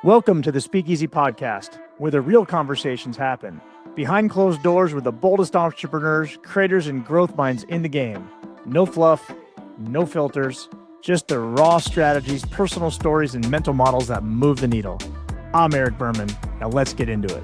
Welcome to the Speakeasy podcast, where the real conversations happen. Behind closed doors with the boldest entrepreneurs, creators, and growth minds in the game. No fluff, no filters, just the raw strategies, personal stories, and mental models that move the needle. I'm Eric Berman. Now let's get into it.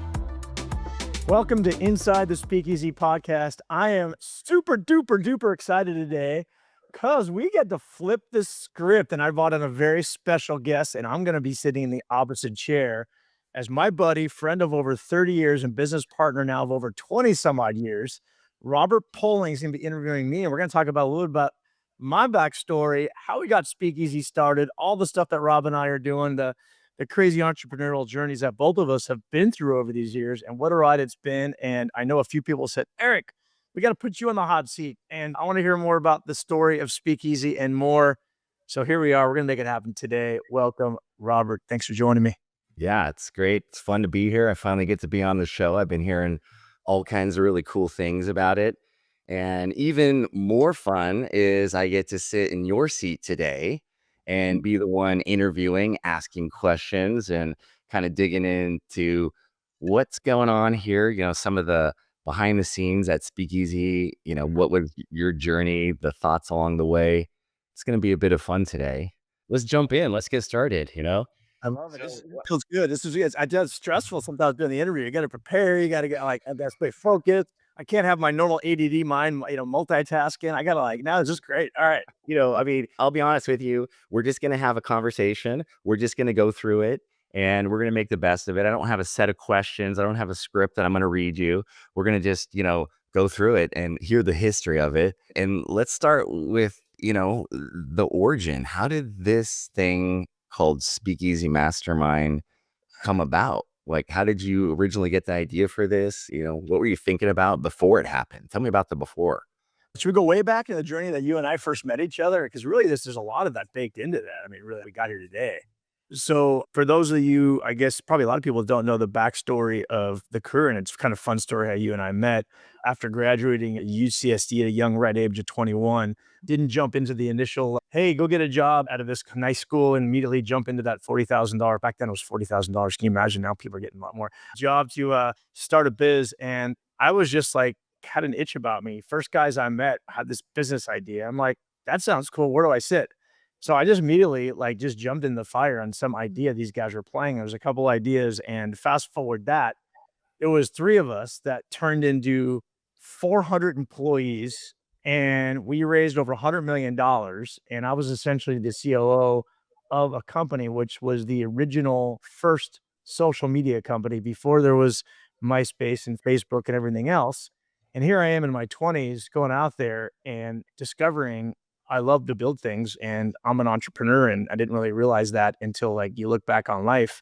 Welcome to Inside the Speakeasy podcast. I am super duper excited today because we get to flip the script, and I brought in a very special guest, and I'm going to be sitting in the opposite chair as my buddy, friend of over 30 years and business partner now of over 20 some odd years. Robert Poling is going to be interviewing me, and we're going to talk about a little bit about my backstory, how we got Speakeasy started, all the stuff that Rob and I are doing, the crazy entrepreneurial journeys that both of us have been through over these years, and what a ride it's been. And I know a few people said, Eric, we got to put you on the hot seat. And I want to hear more about the story of Speakeasy and more. So here we are. We're going to make it happen today. Welcome, Robert. Thanks for joining me. Yeah, it's great. It's fun to be here. I finally get to be on the show. I've been hearing all kinds of really cool things about it. And even more fun is I get to sit in your seat today and be the one interviewing, asking questions, and kind of digging into what's going on here. You know, some of the behind the scenes at Speakeasy, what was your journey, the thoughts along the way. It's going to be a bit of fun today. Let's jump in. Let's get started, I love it. This feels good. It's stressful sometimes doing the interview. You got to prepare. You got to get I got to stay focused. I can't have my normal ADD mind, multitasking. I got to now it's just great. All right. I'll be honest with you. We're just going to have a conversation. We're just going to go through it and we're going to make the best of it. I don't have a set of questions. I don't have a script that I'm going to read you. We're going to just, go through it and hear the history of it. And let's start with, the origin. How did this thing called Speakeasy Mastermind come about? Like, how did you originally get the idea for this? What were you thinking about before it happened? Tell me about the before. Should we go way back in the journey that you and I first met each other? Because really, there's a lot of that baked into that. I mean, really, we got here today. So for those of you, I guess probably a lot of people don't know the backstory of the career, and it's kind of fun story how you and I met. After graduating at UCSD at a young right age of 21, didn't jump into the initial, hey, go get a job out of this nice school and immediately jump into that $40,000. Back then it was $40,000. Can you imagine? Now people are getting a lot more job to start a biz. And I was just like, had an itch about me. First guys I met had this business idea. I'm like, that sounds cool. Where do I sit? So I just immediately just jumped in the fire on some idea these guys were playing. There was a couple ideas, and fast forward that, it was three of us that turned into 400 employees, and we raised over $100 million. And I was essentially the COO of a company, which was the original first social media company before there was MySpace and Facebook and everything else. And here I am in my 20s going out there and discovering I love to build things and I'm an entrepreneur. And I didn't really realize that until you look back on life.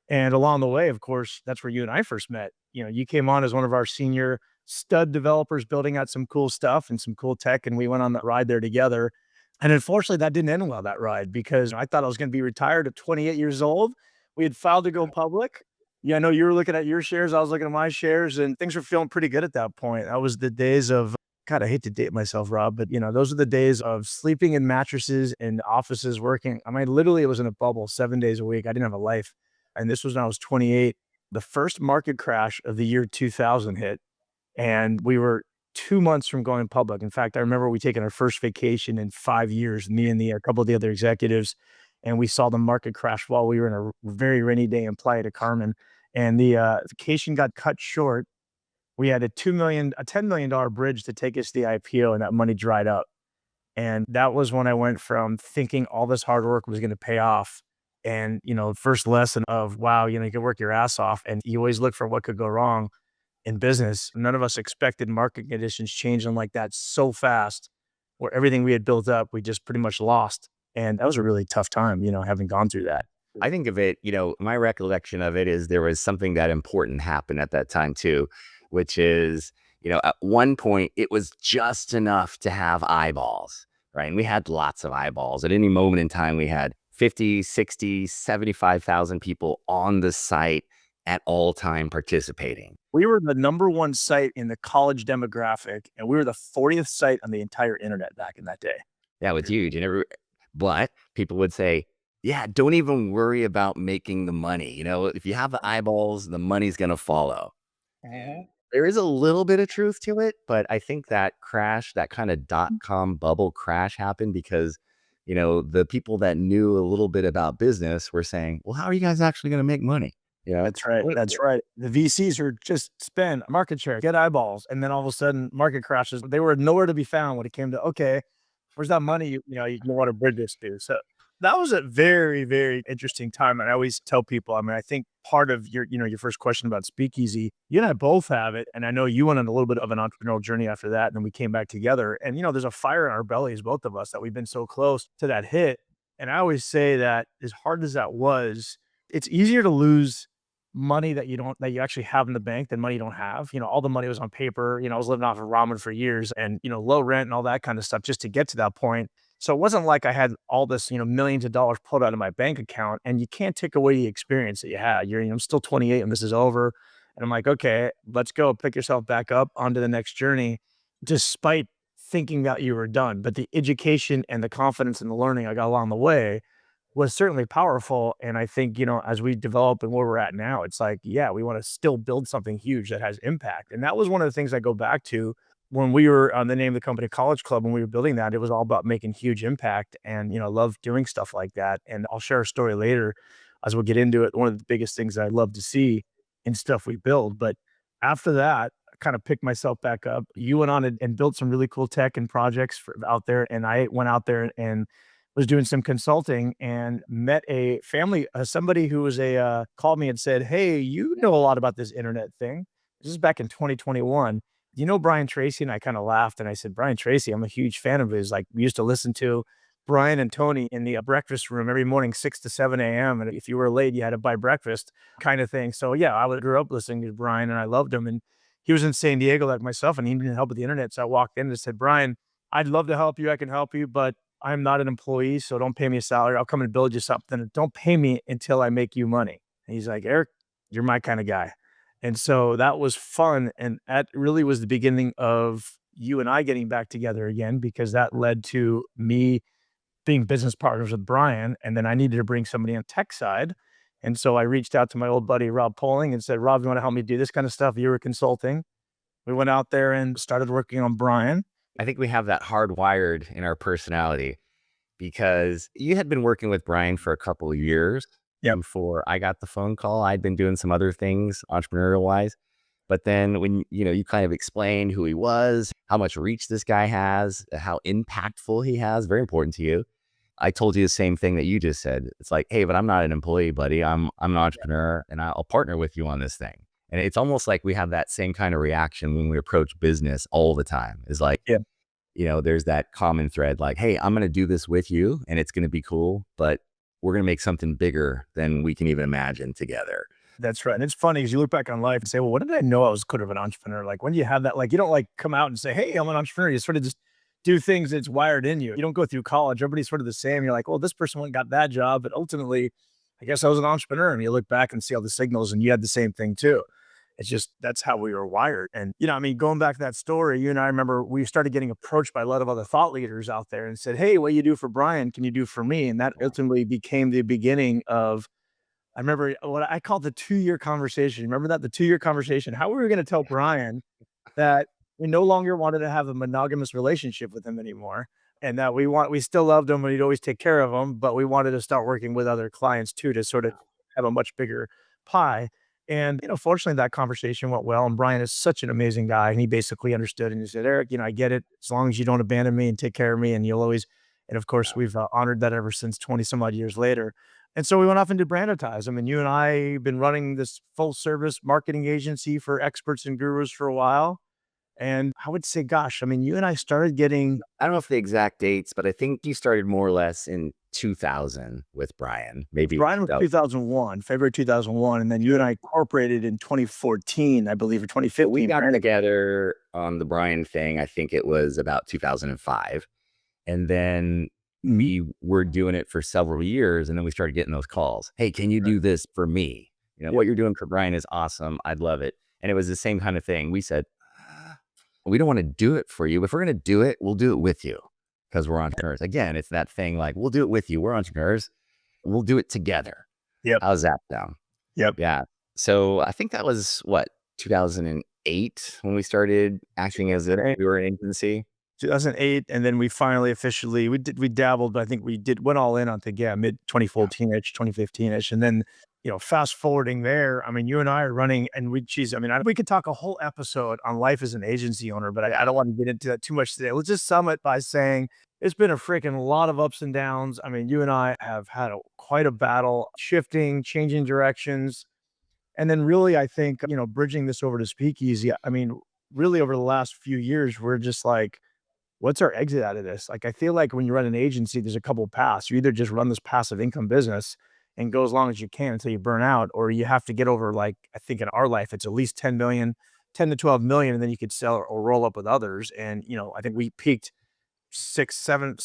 And along the way, of course, that's where you and I first met. You came on as one of our senior stud developers building out some cool stuff and some cool tech. And we went on that ride there together. And unfortunately, that didn't end well, that ride, because I thought I was going to be retired at 28 years old. We had filed to go public. Yeah, I know you were looking at your shares. I was looking at my shares, and things were feeling pretty good at that point. That was the days of, God, I hate to date myself, Rob, but those are the days of sleeping in mattresses in offices, working. I mean, literally, it was in a bubble 7 days a week. I didn't have a life. And this was when I was 28. The first market crash of the year 2000 hit, and we were 2 months from going public. In fact, I remember we taking our first vacation in 5 years, me and a couple of the other executives, and we saw the market crash while we were in a very rainy day in Playa del Carmen. And the vacation got cut short. We had a $10 million bridge to take us to the IPO, and that money dried up. And that was when I went from thinking all this hard work was going to pay off. And, first lesson of, wow, you can work your ass off and you always look for what could go wrong in business. None of us expected market conditions changing like that so fast, where everything we had built up, we just pretty much lost. And that was a really tough time, having gone through that. I think of it, my recollection of it is there was something that important happened at that time too, which is, at one point it was just enough to have eyeballs, right? And we had lots of eyeballs. At any moment in time, we had 50, 60, 75,000 people on the site at all time participating. We were the number one site in the college demographic, and we were the 40th site on the entire internet back in that day. That was huge. But people would say, Yeah, don't even worry about making the money. If you have the eyeballs, the money's going to follow. And Mhm. there is a little bit of truth to it, but I think that crash, that kind of dot-com bubble crash happened because, the people that knew a little bit about business were saying, well, how are you guys actually going to make money? You know, That's right. what- That's right. The VCs are just spend market share, get eyeballs, and then all of a sudden market crashes. They were nowhere to be found when it came to okay, where's that money you want to bridge this to? So that was a very, very interesting time. And I always tell people, I mean, I think part of your first question about speakeasy, you and I both have it. And I know you went on a little bit of an entrepreneurial journey after that. And then we came back together. And there's a fire in our bellies, both of us, that we've been so close to that hit. And I always say that as hard as that was, it's easier to lose money that you actually have in the bank than money you don't have. All the money was on paper. I was living off of ramen for years and, low rent and all that kind of stuff just to get to that point. So it wasn't like I had all this, millions of dollars pulled out of my bank account, and you can't take away the experience that you had. I'm still 28 and this is over. And I'm like, okay, let's go pick yourself back up onto the next journey, despite thinking that you were done. But the education and the confidence and the learning I got along the way was certainly powerful. And I think, as we develop and where we're at now, it's like, yeah, we want to still build something huge that has impact. And that was one of the things I go back to when we were on the name of the company College Club, when we were building that. It was all about making huge impact. And, I love doing stuff like that. And I'll share a story later as we'll get into it. One of the biggest things that I love to see in stuff we build. But after that, I kind of picked myself back up. You went on and built some really cool tech and projects out there. And I went out there and was doing some consulting and met a family, somebody who was called me and said, "Hey, you know a lot about this internet thing." This is back in 2021. "You know Brian Tracy?" And I kind of laughed and I said, "Brian Tracy, I'm a huge fan of his. Like, we used to listen to Brian and Tony in the breakfast room every morning, 6 to 7 a.m. And if you were late, you had to buy breakfast kind of thing." So yeah, grew up listening to Brian and I loved him. And he was in San Diego like myself and he needed help with the internet. So I walked in and said, "Brian, I'd love to help you. I can help you, but I'm not an employee, so don't pay me a salary. I'll come and build you something. Don't pay me until I make you money." And he's like, "Eric, you're my kind of guy." And so that was fun. And that really was the beginning of you and I getting back together again, because that led to me being business partners with Brian. And then I needed to bring somebody on tech side. And so I reached out to my old buddy, Rob Poling, and said, "Rob, you want to help me do this kind of stuff? You were consulting." We went out there and started working on Brian. I think we have that hardwired in our personality because you had been working with Brian for a couple of years Yep. before I got the phone call. I'd been doing some other things entrepreneurial wise. But then when you kind of explained who he was, how much reach this guy has, how impactful he has, very important to you. I told you the same thing that you just said. It's like, hey, but I'm not an employee, buddy. I'm an entrepreneur and I'll partner with you on this thing. And it's almost like we have that same kind of reaction when we approach business all the time. Is like, Yeah. there's that common thread like, hey, I'm going to do this with you and it's going to be cool, but we're going to make something bigger than we can even imagine together. That's right, and it's funny as you look back on life and say, "Well, what did I know I was could have an entrepreneur?" Like, when you have that, like, you don't, like, come out and say, "Hey, I'm an entrepreneur." You sort of just do things that's wired in you. You don't go through college. Everybody's sort of the same. You're like, "Well, this person went and got that job, but ultimately, I guess I was an entrepreneur." And you look back and see all the signals, and you had the same thing too. It's just that's how we were wired. And, I mean, going back to that story, you and I remember we started getting approached by a lot of other thought leaders out there and said, "Hey, what you do for Brian, can you do for me?" And that ultimately became the beginning of, I remember what I called the 2-year conversation. Remember that? The 2-year conversation, how we were gonna tell Brian that we no longer wanted to have a monogamous relationship with him anymore, and that we still loved him and he'd always take care of him, but we wanted to start working with other clients too to sort of have a much bigger pie. And, fortunately, that conversation went well, and Brian is such an amazing guy, and he basically understood, and he said, "Eric, I get it. As long as you don't abandon me and take care of me, and you'll always." And of course, we've honored that ever since 20 some odd years later. And so we went off into Brandetize. I mean, you and I have been running this full service marketing agency for experts and gurus for a while. And I would say, gosh, I mean, you and I started getting, I don't know if the exact dates, but I think you started more or less in 2000 with Brian, maybe. Brian was 2001, February 2001. And then you and I incorporated in 2014, I believe, or We 2015. got Brandon. together on the Brian thing. I think it was about 2005. And then Mhm. we were doing it for several years. And then we started getting those calls. Hey, can you Right. do this for me? Yep. What you're doing for Brian is awesome. I'd love it. And it was the same kind of thing. We said, we don't want to do it for you. If we're going to do it, we'll do it with you because we're entrepreneurs. Again, it's that thing like, we'll do it with you. We're entrepreneurs. we'll do it together. Yep. How's that sound? Yep. Yeah. So I think that was what, 2008 when we started acting as if we were an agency. 2008, and then we finally officially we dabbled, but I think went all in on the mid Yeah. 2014-ish, 2015-ish, and then fast forwarding there. I mean, you and I are running, and I mean, we could talk a whole episode on life as an agency owner, but I don't want to get into that too much today. Let's just sum it by saying it's been a freaking lot of ups and downs. I mean, you and I have had quite a battle, shifting, changing directions, and then really, I think bridging this over to Speakeasy. I mean, really over the last few years, we're just like, what's our exit out of this? Like, I feel like when you run an agency, there's a couple paths. You either just run this passive income business and go as long as you can until you burn out, or you have to get over, like, I think in our life, it's at least 10 million, 10 to 12 million, and then you could sell or roll up with others. And, I think we peaked 7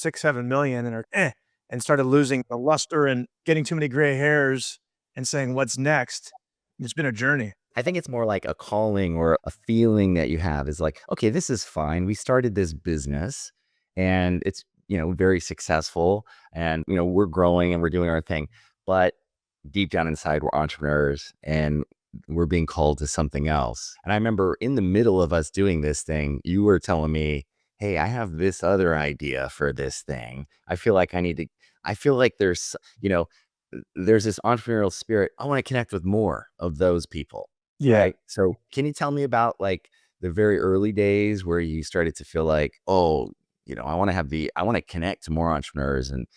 million and started losing the luster and getting too many gray hairs and saying, what's next? It's been a journey. I think it's more like a calling or a feeling that you have is like, okay, this is fine. We started this business and it's, very successful and, we're growing and we're doing our thing. But deep down inside, we're entrepreneurs and we're being called to something else. And I remember in the middle of us doing this thing, you were telling me, hey, I have this other idea for this thing. I feel like there's this entrepreneurial spirit. I want to connect with more of those people. Yeah. Right. So can you tell me about like the very early days where you started to feel like, oh, I want to connect to more entrepreneurs and,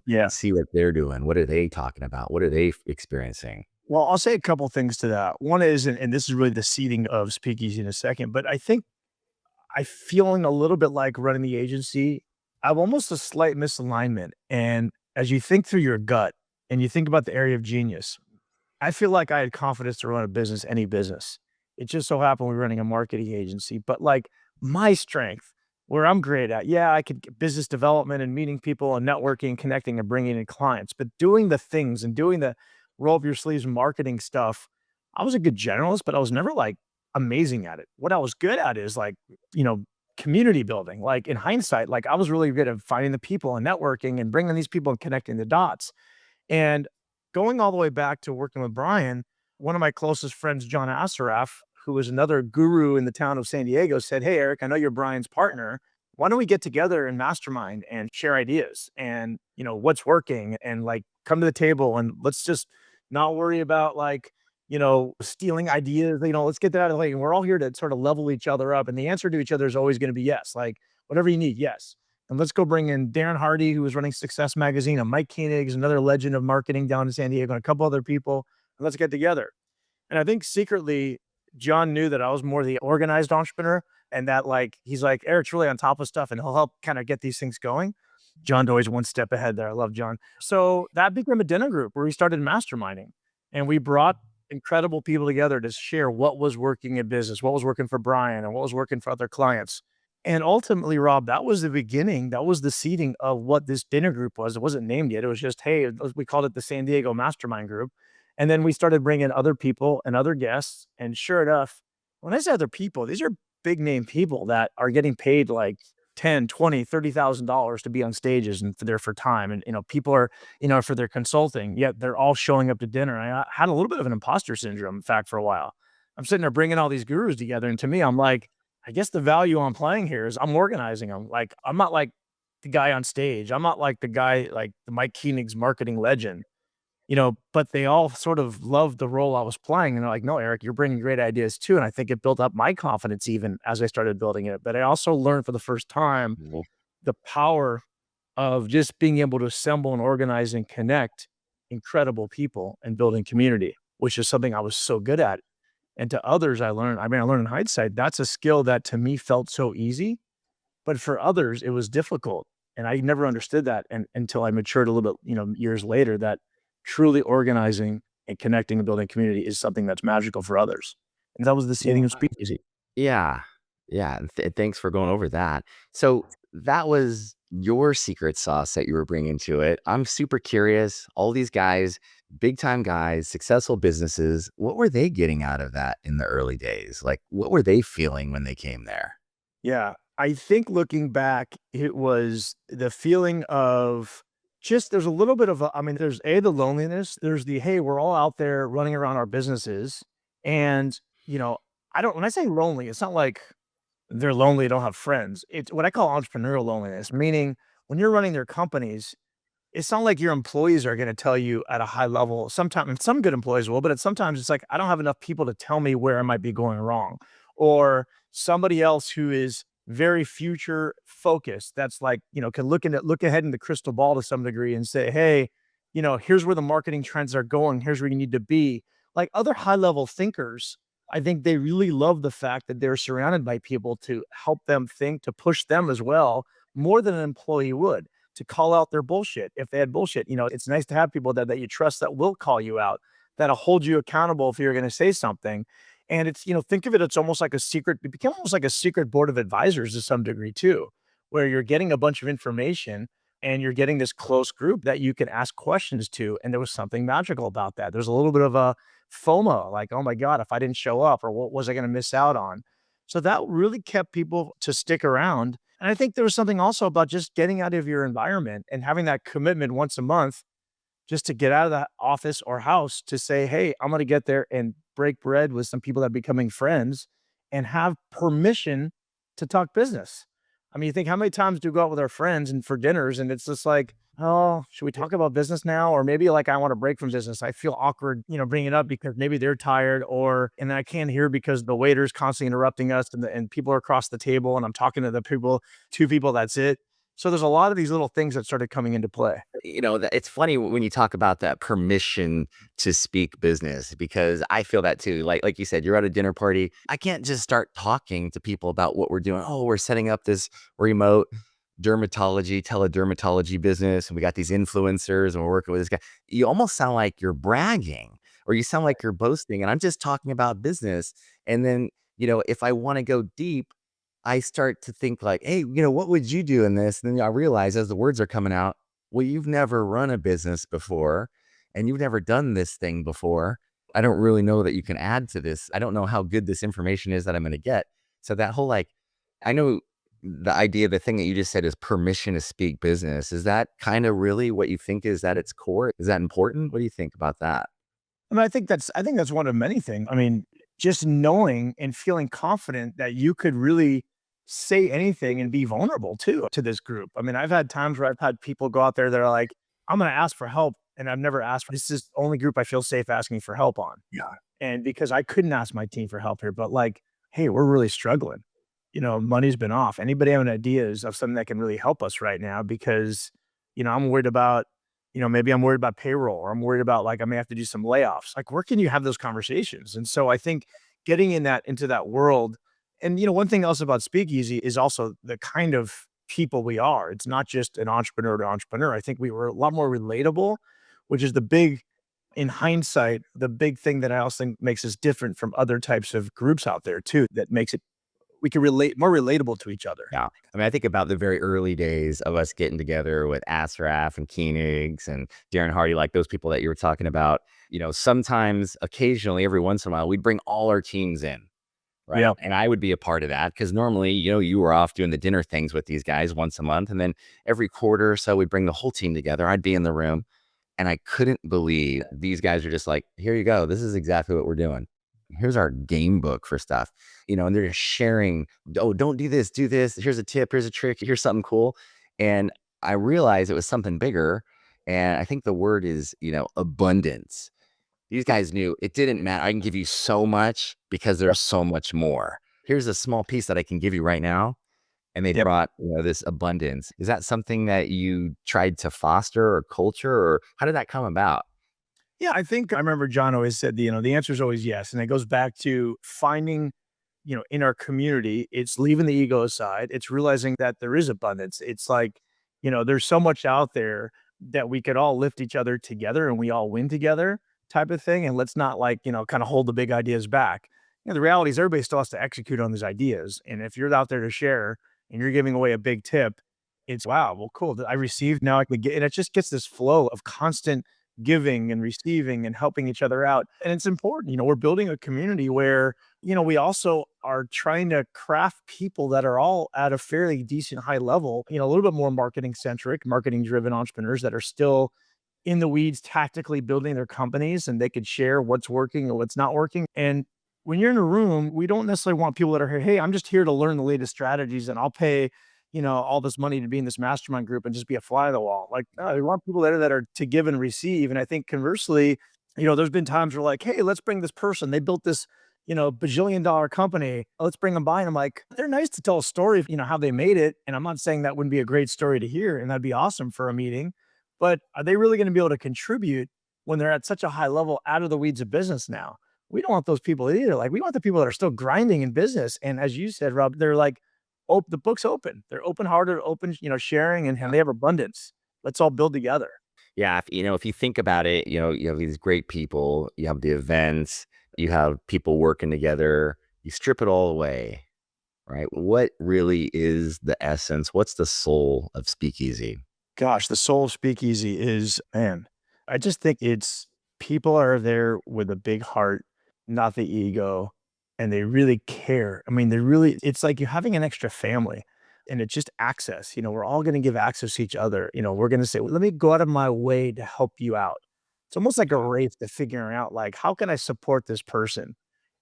Yeah. see what they're doing. What are they talking about? What are they experiencing? Well, I'll say a couple things to that. One is, and this is really the seeding of Speakeasy in a second, but I think I feeling a little bit like running the agency. I've almost a slight misalignment. And as you think through your gut and you think about the area of genius, I feel like I had confidence to run a business, any business. It just so happened we we're running a marketing agency, but like my strength, where I'm great at, yeah, I could get business development and meeting people and networking, connecting and bringing in clients, but doing the things and doing the roll up your sleeves marketing stuff, I was a good generalist, but I was never like amazing at it. What I was good at is like, you know, community building. Like in hindsight, like I was really good at finding the people and networking and bringing these people and connecting the dots. And going all the way back to working with Brian, one of my closest friends, John Assaraf, who was another guru in the town of San Diego, said, "Hey, Eric, I know you're Brian's partner. Why don't we get together and mastermind and share ideas and, what's working and like come to the table and let's just not worry about like, stealing ideas. Let's get that out of the way. And we're all here to sort of level each other up. And the answer to each other is always going to be yes. Like whatever you need, yes. And let's go bring in Darren Hardy, who was running Success Magazine, and Mike Koenig is another legend of marketing down in San Diego, and a couple other people. And let's get together." And I think secretly, John knew that I was more the organized entrepreneur and that like, he's like, "Eric's really on top of stuff and he'll help kind of get these things going." John's always one step ahead there. I love John. So that became a dinner group where we started masterminding and we brought incredible people together to share what was working in business, what was working for Brian and what was working for other clients. And ultimately, Rob, that was the beginning. That was the seeding of what this dinner group was. It wasn't named yet. It was just, hey, we called it the San Diego Mastermind Group. And then we started bringing other people and other guests. And sure enough, when I say other people, these are big name people that are getting paid like 10, 20, $30,000 to be on stages and for time. And, people are, for their consulting, yet they're all showing up to dinner. I had a little bit of an imposter syndrome, in fact, for a while. I'm sitting there bringing all these gurus together. And to me, I'm like, I guess the value I'm playing here is I'm organizing them. Like, I'm not like the guy on stage. I'm not like the guy, like the Mike Koenig's marketing legend, but they all sort of loved the role I was playing. And they're like, "No, Eric, you're bringing great ideas too." And I think it built up my confidence even as I started building it. But I also learned for the first time Mhm. the power of just being able to assemble and organize and connect incredible people and building community, which is something I was so good at. And to others, I learned in hindsight, that's a skill that to me felt so easy, but for others, it was difficult. And I never understood that until I matured a little bit, years later, that truly organizing and connecting and building community is something that's magical for others. And that was the seeding Well, of Speakeasy. yeah. Yeah. Thanks for going over that. So that was your secret sauce that you were bringing to it. I'm super curious. All these guys, big time guys, successful businesses, what were they getting out of that in the early days? Like, what were they feeling when they came there? Yeah. I think looking back, it was the feeling of Just there's a little bit of there's the loneliness, there's the, hey, we're all out there running around our businesses. And, you know, I don't, when I say lonely, it's not like they're lonely, don't have friends. It's what I call entrepreneurial loneliness, meaning when you're running their companies, it's not like your employees are gonna tell you at a high level. Sometimes and some good employees will, but sometimes it's like, I don't have enough people to tell me where I might be going wrong. Or somebody else who is very future focused, that's like, can look ahead in the crystal ball to some degree and say, "Hey, here's where the marketing trends are going. Here's where you need to be." Like other high level thinkers, I think they really love the fact that they're surrounded by people to help them think, to push them as well, more than an employee would, to call out their bullshit. If they had bullshit, it's nice to have people that you trust that will call you out, that'll hold you accountable if you're going to say something. And it's, think of it, it's almost like a secret, it became almost like a secret board of advisors to some degree too, where you're getting a bunch of information and you're getting this close group that you can ask questions to. And there was something magical about that. There's a little bit of a FOMO, like, oh my God, if I didn't show up, or what was I going to miss out on? So that really kept people to stick around. And I think there was something also about just getting out of your environment and having that commitment once a month just to get out of that office or house to say, "Hey, I'm gonna get there and break bread with some people that are becoming friends and have permission to talk business." I mean, you think how many times do we go out with our friends and for dinners and it's just like, "Oh, should we talk about business now?" Or maybe like I want to break from business. I feel awkward, bringing it up because maybe they're tired, or and I can't hear because the waiter's constantly interrupting us and people are across the table and I'm talking to the people, two people, that's it. So there's a lot of these little things that started coming into play. It's funny when you talk about that permission to speak business, because I feel that too. Like you said, you're at a dinner party. I can't just start talking to people about what we're doing. Oh, we're setting up this remote teledermatology business, and we got these influencers, and we're working with this guy. You almost sound like you're bragging, or you sound like you're boasting. And I'm just talking about business. And then, if I want to go deep, I start to think like, hey, what would you do in this? And then I realize as the words are coming out, well, you've never run a business before and you've never done this thing before. I don't really know that you can add to this. I don't know how good this information is that I'm going to get. So that whole I know the idea, the thing that you just said is permission to speak business. Is that kind of really what you think is at its core? Is that important? What do you think about that? I mean, I think that's one of many things. I mean, just knowing and feeling confident that you could really say anything and be vulnerable too to this group. I mean, I've had times where I've had people go out there that are like, "I'm going to ask for help," and I've never asked for. This is the only group I feel safe asking for help on. Yeah. And because I couldn't ask my team for help here, but like, hey, we're really struggling. Money's been off. Anybody having ideas of something that can really help us right now? Because, I'm worried about, maybe I'm worried about payroll, or I'm worried about like I may have to do some layoffs. Like, where can you have those conversations? And so I think getting into that world, and one thing else about Speakeasy is also the kind of people we are. It's not just an entrepreneur to entrepreneur. I think we were a lot more relatable, which is the big in hindsight, the big thing that I also think makes us different from other types of groups out there too, that makes it we can relate more relatable to each other. Yeah. I mean, I think about the very early days of us getting together with Asraf and Koenigs and Darren Hardy, like those people that you were talking about. Sometimes, occasionally, every once in a while, we'd bring all our teams in. Right. Yeah. And I would be a part of that because normally, you were off doing the dinner things with these guys once a month. And then every quarter or so, we'd bring the whole team together. I'd be in the room and I couldn't believe these guys are just like, here you go. This is exactly what we're doing. Here's our game book for stuff, and they're just sharing. Oh, don't do this, do this. Here's a tip. Here's a trick. Here's something cool. And I realized it was something bigger. And I think the word is, abundance. These guys knew it didn't matter. I can give you so much because Yep. there's so much more. Here's a small piece that I can give you right now. And they Yep. brought, this abundance. Is that something that you tried to foster or culture, or how did that come about? Yeah, I think I remember John always said, the answer is always yes. And it goes back to finding, in our community, it's leaving the ego aside. It's realizing that there is abundance. It's like, there's so much out there that we could all lift each other together and we all win together type of thing. And let's not like, kind of hold the big ideas back. The reality is everybody still has to execute on these ideas. And if you're out there to share and you're giving away a big tip, it's wow, well, cool. I received now I can get, and it just gets this flow of constant giving and receiving and helping each other out. And it's important, we're building a community where, we also are trying to craft people that are all at a fairly decent high level, a little bit more marketing centric, marketing driven entrepreneurs that are still in the weeds tactically building their companies, and they could share what's working or what's not working. And when you're in a room, we don't necessarily want people that are here, hey, I'm just here to learn the latest strategies and I'll pay, all this money to be in this mastermind group and just be a fly on the wall. Like, no, we want people that are to give and receive. And I think conversely, there's been times where like, hey, let's bring this person. They built this, bajillion-dollar company. Let's bring them by. And I'm like, they're nice to tell a story of, how they made it. And I'm not saying that wouldn't be a great story to hear and that'd be awesome for a meeting, but are they really going to be able to contribute when they're at such a high level out of the weeds of business now? We don't want those people either. Like, we want the people that are still grinding in business. And as you said, Rob, they're like, oh, the book's open. They're open hearted, open, sharing, and they have abundance. Let's all build together. Yeah, if you think about it, you have these great people, you have the events, you have people working together, you strip it all away, right? What really is the essence? What's the soul of Speakeasy? Gosh, the soul of Speakeasy is, man, I just think it's people are there with a big heart, not the ego, and they really care. I mean, it's like you're having an extra family and it's just access. We're all going to give access to each other. We're going to say, well, let me go out of my way to help you out. It's almost like a race to figuring out, like, how can I support this person?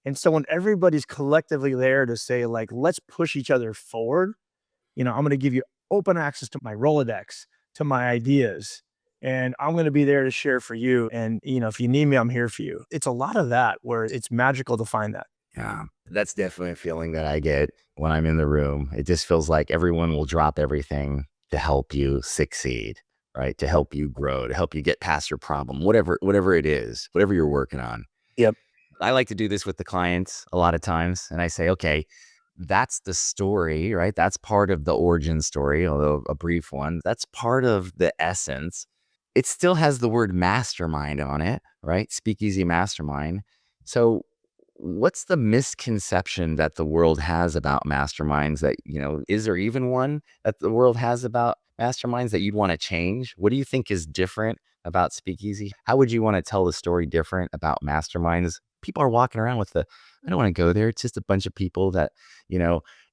And so when everybody's collectively there to say, like, let's push each other forward, I'm going to give you open access to my Rolodex, to my ideas, and I'm going to be there to share for you. And, if you need me, I'm here for you. It's a lot of that where it's magical to find that. Yeah, that's definitely a feeling that I get when I'm in the room. It just feels like everyone will drop everything to help you succeed, right? To help you grow, to help you get past your problem, whatever it is, whatever you're working on. Yep. I like to do this with the clients a lot of times. And I say, okay, that's the story, right? That's part of the origin story, although a brief one. That's part of the essence. It still has the word mastermind on it, right? Speakeasy Mastermind. So what's the misconception that the world has about masterminds that, is there even one that the world has about masterminds that you'd want to change? What do you think is different about Speakeasy? How would you want to tell the story different about masterminds? People are walking around with I don't want to go there. It's just a bunch of people that,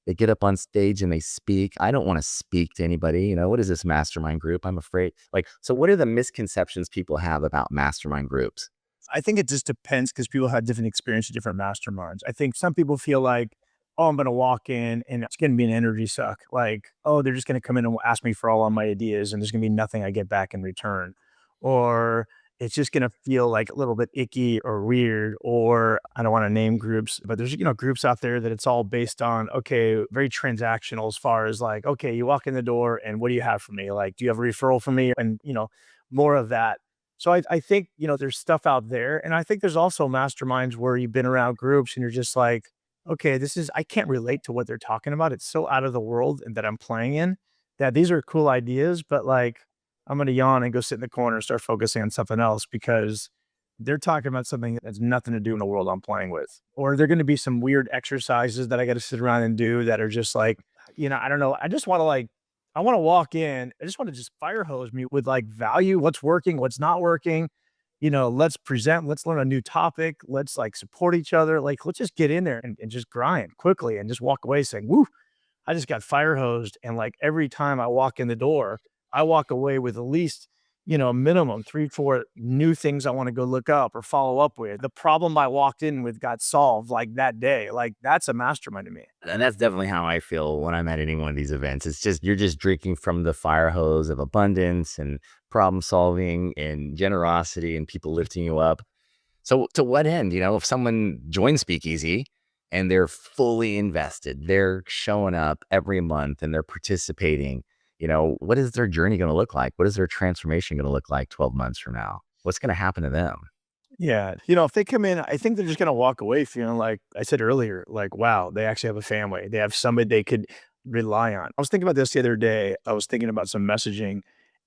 they get up on stage and they speak. I don't want to speak to anybody. What is this mastermind group? I'm afraid. So what are the misconceptions people have about mastermind groups? I think it just depends because people have different experiences, different masterminds. I think some people feel like, oh, I'm going to walk in and it's going to be an energy suck. Like, oh, they're just going to come in and ask me for all of my ideas and there's going to be nothing I get back in return. Or it's just going to feel like a little bit icky or weird, or I don't want to name groups, but there's, groups out there that it's all based on, okay, very transactional as far as like, okay, you walk in the door and what do you have for me? Like, do you have a referral for me? And, more of that. So I think, there's stuff out there. And I think there's also masterminds where you've been around groups and you're just like, okay, I can't relate to what they're talking about. It's so out of the world and that I'm playing in that these are cool ideas, but like, I'm going to yawn and go sit in the corner and start focusing on something else because they're talking about something that has nothing to do in the world I'm playing with. Or they're going to be some weird exercises that I got to sit around and do that are just like, I don't know. I just want to I want to walk in. I just want to just fire hose me with like value, what's working, what's not working. Let's present, let's learn a new topic. Let's like support each other. Like, let's just get in there and just grind quickly and just walk away saying, woo, I just got fire hosed. And like every time I walk in the door, I walk away with at least, a minimum 3, 4 new things I want to go look up or follow up with. The problem I walked in with got solved like that day. Like that's a mastermind to me. And that's definitely how I feel when I'm at any one of these events. It's just, you're just drinking from the fire hose of abundance and problem solving and generosity and people lifting you up. So to what end, if someone joins Speakeasy and they're fully invested, they're showing up every month and they're participating, what is their journey going to look like? What is their transformation going to look like 12 months from now? What's going to happen to them? Yeah. If they come in, I think they're just going to walk away feeling like I said earlier, like, wow, they actually have a family. They have somebody they could rely on. I was thinking about this the other day. I was thinking about some messaging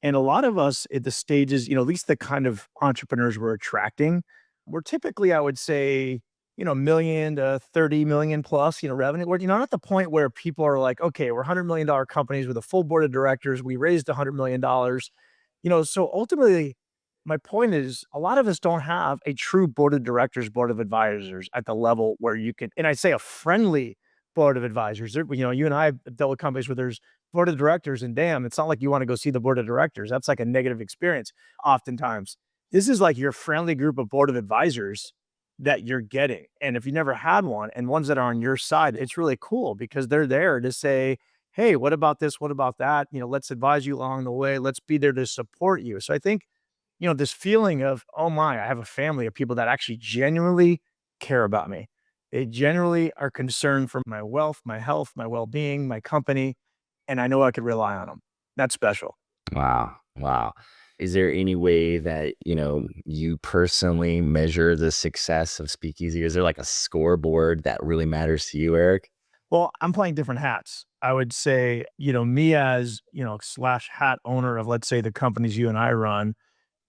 and a lot of us at the stages, at least the kind of entrepreneurs we're attracting, we're typically, I would say, million to 30 million plus, revenue. We're, not at the point where people are like, okay, we're $100 million companies with a full board of directors. We raised $100 million. So ultimately my point is a lot of us don't have a true board of directors, board of advisors at the level where you can, and I say a friendly board of advisors. You and I have dealt with companies where there's board of directors, and damn, it's not like you want to go see the board of directors. That's like a negative experience oftentimes. This is like your friendly group of board of advisors that you're getting. And if you never had one and ones that are on your side, it's really cool because they're there to say, hey, what about this? What about that? Let's advise you along the way. Let's be there to support you. So I think this feeling of, oh my, I have a family of people that actually genuinely care about me. They generally are concerned for my wealth, my health, my well being, my company, and I know I could rely on them. That's special. Wow. Wow. Is there any way that, you personally measure the success of Speakeasy? Is there like a scoreboard that really matters to you, Eric? Well, I'm playing different hats. I would say, me as, slash hat owner of, let's say, the companies you and I run,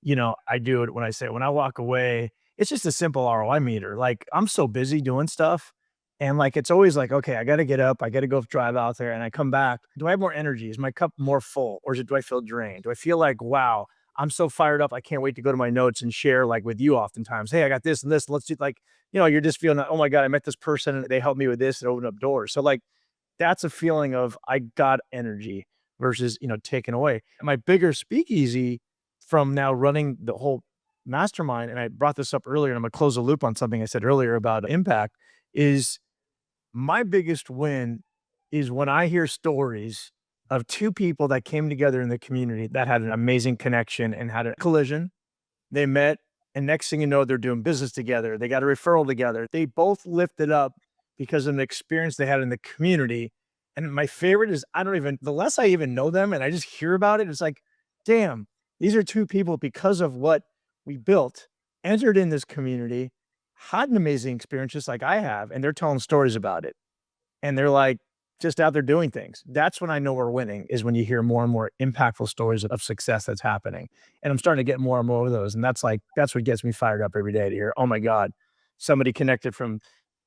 I do it when I say when I walk away, it's just a simple ROI meter. Like I'm so busy doing stuff. And like it's always like, okay, I gotta get up, I gotta go drive out there, and I come back. Do I have more energy? Is my cup more full? Or do I feel drained? Do I feel like, wow, I'm so fired up, I can't wait to go to my notes and share like with you oftentimes. Hey, I got this and this. Let's do like, you're just feeling like, oh my God, I met this person and they helped me with this and opened up doors. So like that's a feeling of I got energy versus, taken away. And my bigger speakeasy from now running the whole mastermind, and I brought this up earlier, and I'm gonna close the loop on something I said earlier about impact, is my biggest win is when I hear stories of two people that came together in the community that had an amazing connection and had a collision. They met, and next thing you know, they're doing business together. They got a referral together. They both lifted up because of an experience they had in the community. And my favorite is the less I even know them and I just hear about it, it's like, damn, these are two people because of what we built, entered in this community, had an amazing experience just like I have, and they're telling stories about it. And they're like just out there doing things. That's when I know we're winning, is when you hear more and more impactful stories of success that's happening. And I'm starting to get more and more of those. And that's what gets me fired up every day to hear, oh my God, somebody connected from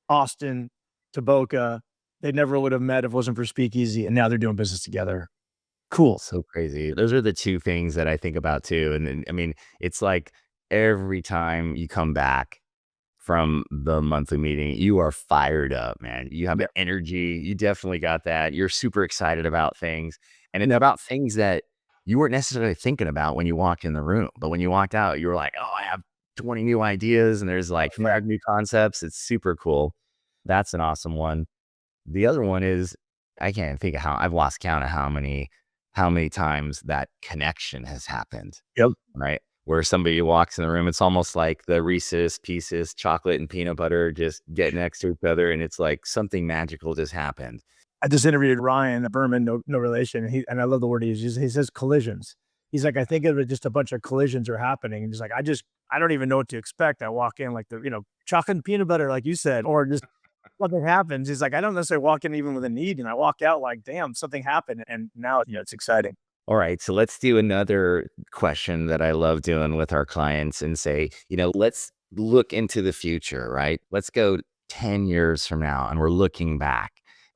Austin to Boca. They never would have met if it wasn't for Speakeasy. And now they're doing business together. Cool. So crazy. Those are the two things that I think about too. And then, I mean, it's like every time you come back from the monthly meeting, you are fired up, man. You have Yeah. energy. You definitely got that. You're super excited about things and about things that you weren't necessarily thinking about when you walked in the room. But when you walked out, you were like, oh, I have 20 new ideas and there's like Yeah. 5 new concepts. It's super cool. That's an awesome one. The other one is I can't think of how I've lost count of how many times that connection has happened, Yep. right? Where somebody walks in the room, it's almost like the Reese's Pieces, chocolate and peanut butter just get next to each other, and it's like something magical just happened. I just interviewed Ryan Berman, no relation. And I love the word he uses. He says collisions. He's like, I think of it just a bunch of collisions are happening. And he's like, I don't even know what to expect. I walk in like chocolate and peanut butter, like you said, or just something happens. He's like, I don't necessarily walk in even with a need. And I walk out like, damn, something happened. And now, it's exciting. All right, so let's do another question that I love doing with our clients and say, let's look into the future, right? Let's go 10 years from now and we're looking back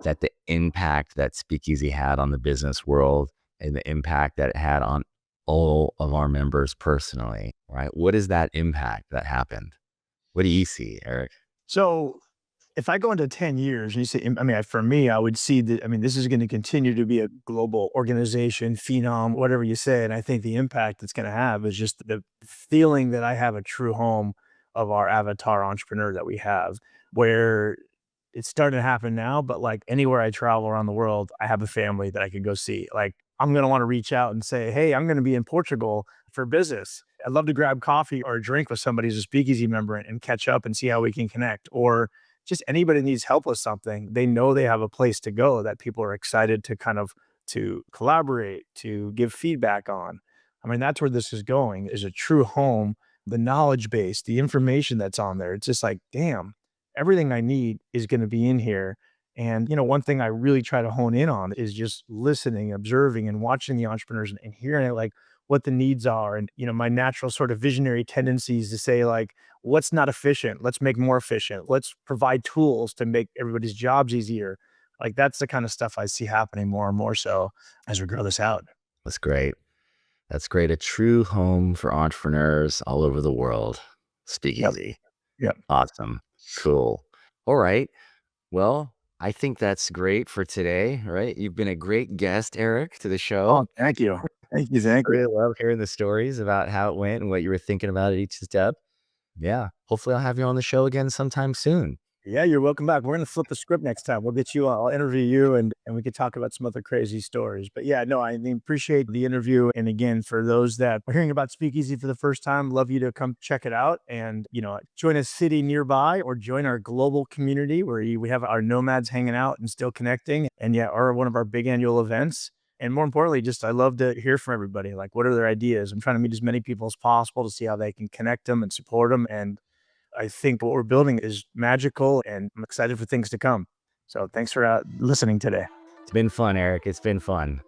at the impact that Speakeasy had on the business world and the impact that it had on all of our members personally, right? What is that impact that happened? What do you see, Eric? So if I go into 10 years and you say, I mean, for me, I would see that, I mean, this is going to continue to be a global organization, phenom, whatever you say. And I think the impact it's going to have is just the feeling that I have a true home of our avatar entrepreneur that we have, where it's starting to happen now, but like anywhere I travel around the world, I have a family that I could go see. Like I'm going to want to reach out and say, hey, I'm going to be in Portugal for business. I'd love to grab coffee or a drink with somebody who's a speakeasy member and catch up and see how we can connect. Or just anybody needs help with something, they know they have a place to go that people are excited to kind of to collaborate, to give feedback on. I mean, that's where this is going, is a true home, the knowledge base, the information that's on there. It's just like, damn, everything I need is going to be in here. And, one thing I really try to hone in on is just listening, observing, and watching the entrepreneurs and hearing like what the needs are. And, my natural sort of visionary tendencies to say, like, what's not efficient? Let's make more efficient. Let's provide tools to make everybody's jobs easier. Like, that's the kind of stuff I see happening more and more so as we grow this out. That's great. That's great. A true home for entrepreneurs all over the world. Yep. Speakeasy. Yep. Awesome. Cool. All right. Well, I think that's great for today, right? You've been a great guest, Eric, to the show. Oh, thank you. Thank you. I really love hearing the stories about how it went and what you were thinking about at each step. Yeah. Hopefully I'll have you on the show again sometime soon. Yeah, you're welcome back. We're going to flip the script next time. We'll get you on. I'll interview you and we could talk about some other crazy stories. But yeah, no, I mean, appreciate the interview. And again, for those that are hearing about Speakeasy for the first time, love you to come check it out and, join a city nearby or join our global community where we have our nomads hanging out and still connecting. And yeah, are one of our big annual events. And more importantly, just I love to hear from everybody. Like, what are their ideas? I'm trying to meet as many people as possible to see how they can connect them and support them. And I think what we're building is magical and I'm excited for things to come. So thanks for listening today. It's been fun, Eric. It's been fun.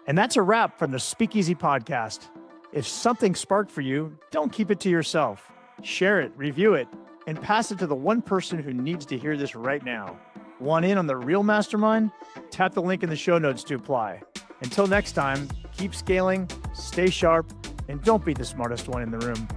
And that's a wrap from the Speakeasy podcast. If something sparked for you, don't keep it to yourself. Share it, review it, and pass it to the one person who needs to hear this right now. Want in on the real mastermind? Tap the link in the show notes to apply. Until next time, keep scaling, stay sharp, and don't be the smartest one in the room.